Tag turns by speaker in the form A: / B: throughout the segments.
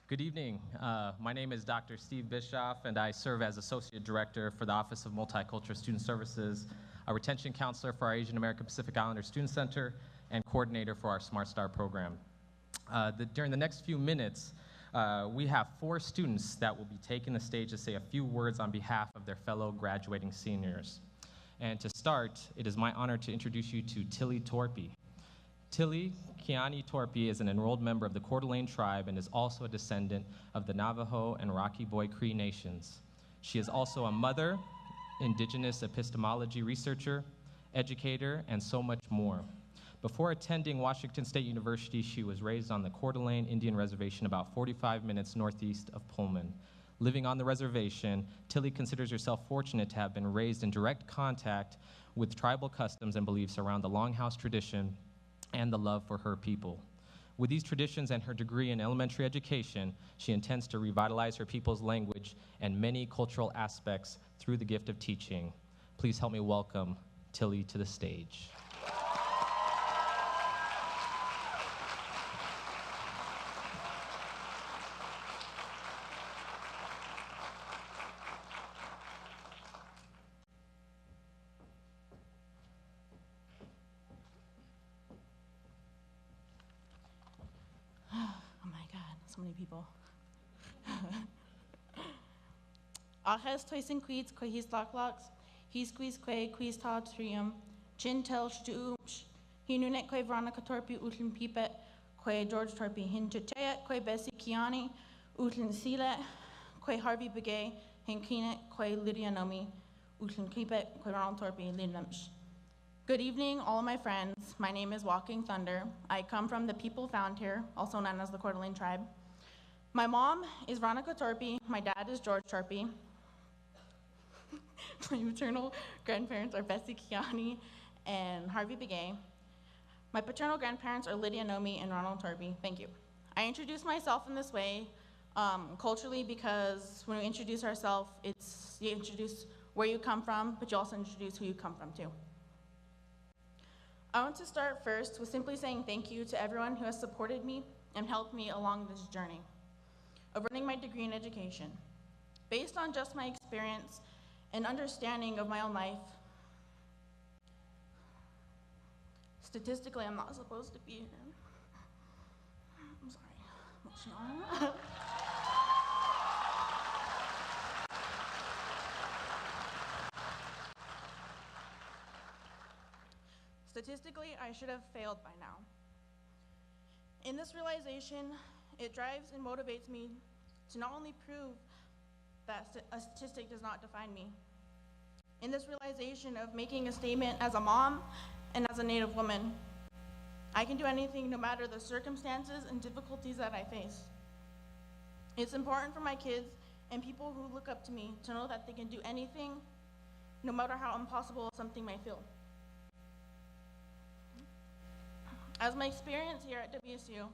A: Good evening. My name is Dr. Steve Bischoff, and I serve as Associate Director for the Office of Multicultural Student Services, a retention counselor for our Asian American Pacific Islander Student Center, and coordinator for our Smart Start program. During the next few minutes, we have 4 students that will be taking the stage to say a few words on behalf of their fellow graduating seniors. And to start, it is my honor to introduce you to Tillie Torpey. Tillie Kiani Torpey is an enrolled member of the Coeur d'Alene tribe and is also a descendant of the Navajo and Rocky Boy Cree nations. She is also a mother, indigenous epistemology researcher, educator, and so much more. Before attending Washington State University, she was raised on the Coeur d'Alene Indian Reservation about 45 minutes northeast of Pullman. Living on the reservation, Tillie considers herself fortunate to have been raised in direct contact with tribal customs and beliefs around the Longhouse tradition and the love for her people. With these traditions and her degree in elementary education, she intends to revitalize her people's language and many cultural aspects through the gift of teaching. Please help me welcome Tillie to the stage.
B: So many people. Ahes toisen queets quehis locklocks, he squeeze que quees ta trium, chin tel shtuumsh, he nunet que Veronica Torpey utlin pipet, que George Torpey hin chayet, que Bessie Kiani, utlin silet, que Harvey Begay, hin kinet, que Lydia Nomi, utlin pipet, que Ronald Torpey, linlemsh. Good evening, all of my friends. My name is Walking Thunder. I come from the people found here, also known as the Coeur d'Alene tribe. My mom is Veronica Torpey. My dad is George Torpey. My maternal grandparents are Bessie Kiani and Harvey Begay. My paternal grandparents are Lydia Nomi and Ronald Torpey. Thank you. I introduce myself in this way culturally because when we introduce ourselves, you introduce where you come from, but you also introduce who you come from too. I want to start first with simply saying thank you to everyone who has supported me and helped me along this journey of earning my degree in education. Based on just my experience and understanding of my own life, statistically, I'm not supposed to be here. I'm sorry, emotional. Statistically, I should have failed by now. In this realization, it drives and motivates me to not only prove that a statistic does not define me. In this realization of making a statement as a mom and as a Native woman, I can do anything no matter the circumstances and difficulties that I face. It's important for my kids and people who look up to me to know that they can do anything no matter how impossible something may feel. As my experience here at WSU,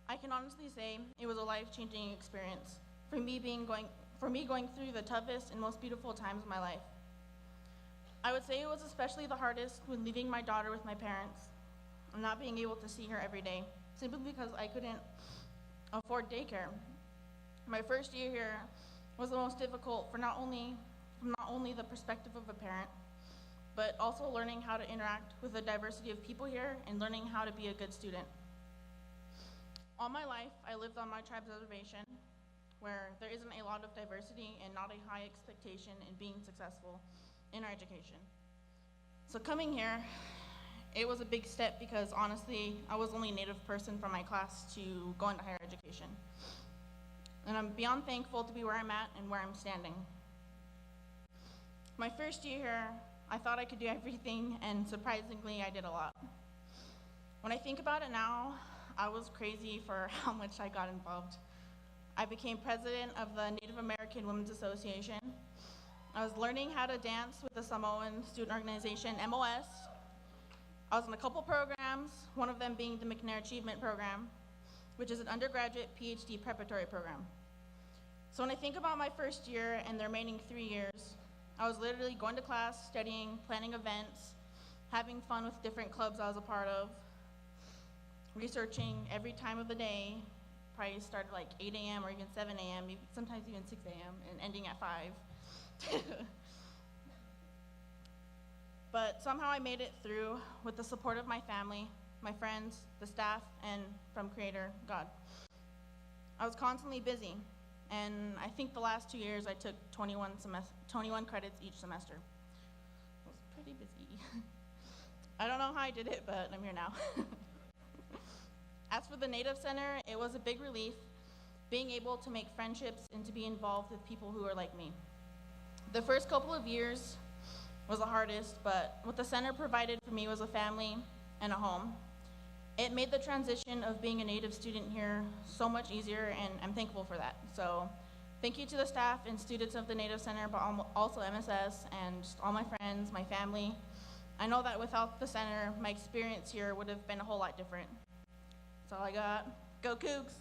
B: I can honestly say it was a life-changing experience for me going through the toughest and most beautiful times of my life. I would say it was especially the hardest when leaving my daughter with my parents and not being able to see her every day, simply because I couldn't afford daycare. My first year here was the most difficult from not only the perspective of a parent, but also learning how to interact with the diversity of people here and learning how to be a good student. All my life, I lived on my tribe's reservation, where there isn't a lot of diversity and not a high expectation in being successful in our education. So coming here, it was a big step because honestly, I was the only Native person from my class to go into higher education. And I'm beyond thankful to be where I'm at and where I'm standing. My first year here, I thought I could do everything, and surprisingly, I did a lot. When I think about it now, I was crazy for how much I got involved. I became president of the Native American Women's Association. I was learning how to dance with the Samoan student organization, MOS. I was in a couple programs, one of them being the McNair Achievement Program, which is an undergraduate PhD preparatory program. So when I think about my first year and the remaining 3 years, I was literally going to class, studying, planning events, having fun with different clubs I was a part of, researching every time of the day, probably started like 8 a.m. or even 7 a.m., sometimes even 6 a.m., and ending at 5. But somehow I made it through with the support of my family, my friends, the staff, and from Creator God. I was constantly busy, and I think the last 2 years I took 21 credits each semester. I was pretty busy. I don't know how I did it, but I'm here now. As for the Native Center, it was a big relief being able to make friendships and to be involved with people who are like me. The first couple of years was the hardest, but what the center provided for me was a family and a home. It made the transition of being a Native student here so much easier, and I'm thankful for that. So thank you to the staff and students of the Native Center, but also MSS and just all my friends, my family. I know that without the center, my experience here would have been a whole lot different. That's all I got. Go Cougs!